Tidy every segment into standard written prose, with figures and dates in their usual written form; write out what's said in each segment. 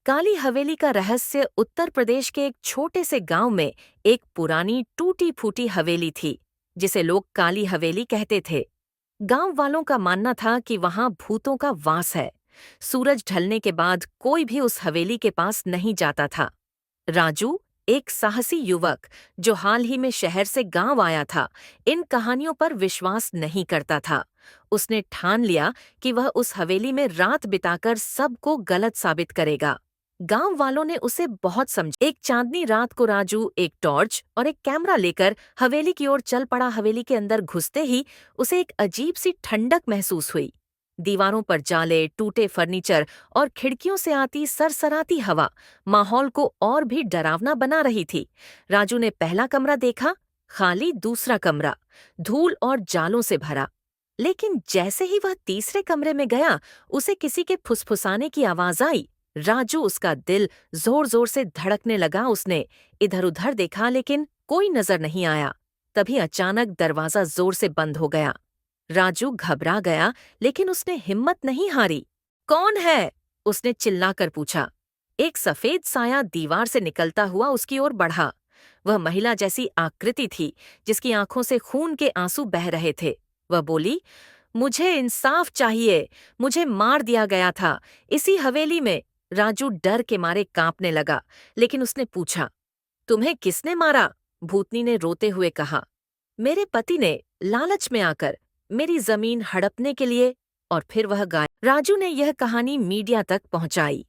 काली हवेली का रहस्य उत्तर प्रदेश के एक छोटे से गांव में एक पुरानी टूटी फूटी हवेली थी, जिसे लोग काली हवेली कहते थे। गांव वालों का मानना था कि वहां भूतों का वास है। सूरज ढलने के बाद कोई भी उस हवेली के पास नहीं जाता था। राजू, एक साहसी युवक जो हाल ही में शहर से गांव आया था, इन कहानियों पर विश्वास नहीं करता था। उसने ठान लिया कि वह उस हवेली में रात बिताकर सबको गलत साबित करेगा। गांव वालों ने उसे बहुत समझा। एक चांदनी रात को राजू एक टॉर्च और एक कैमरा लेकर हवेली की ओर चल पड़ा। हवेली के अंदर घुसते ही उसे एक अजीब सी ठंडक महसूस हुई। दीवारों पर जाले, टूटे फर्नीचर और खिड़कियों से आती सरसराती हवा माहौल को और भी डरावना बना रही थी। राजू ने पहला कमरा देखा, खाली। दूसरा कमरा धूल और जालों से भरा। लेकिन जैसे ही वह तीसरे कमरे में गया, उसे किसी के फुसफुसाने की आवाज आई। राजू, उसका दिल जोर जोर से धड़कने लगा। उसने इधर उधर देखा, लेकिन कोई नजर नहीं आया। तभी अचानक दरवाजा जोर से बंद हो गया। राजू घबरा गया, लेकिन उसने हिम्मत नहीं हारी। कौन है? उसने चिल्लाकर पूछा। एक सफेद साया दीवार से निकलता हुआ उसकी ओर बढ़ा। वह महिला जैसी आकृति थी, जिसकी आंखों से खून के आंसू बह रहे थे। वह बोली, मुझे इंसाफ चाहिए। मुझे मार दिया गया था इसी हवेली में। राजू डर के मारे कांपने लगा, लेकिन उसने पूछा, तुम्हें किसने मारा? भूतनी ने रोते हुए कहा, मेरे पति ने, लालच में आकर, मेरी जमीन हड़पने के लिए। और फिर वह गायब। राजू ने यह कहानी मीडिया तक पहुंचाई।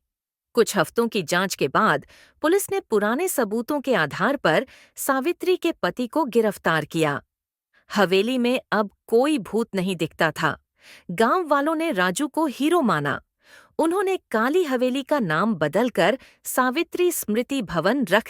कुछ हफ्तों की जांच के बाद पुलिस ने पुराने सबूतों के आधार पर सावित्री के पति को गिरफ्तार किया। हवेली में अब कोई भूत नहीं दिखता था। गांव वालों ने राजू को हीरो माना। उन्होंने काली हवेली का नाम बदलकर सावित्री स्मृति भवन रख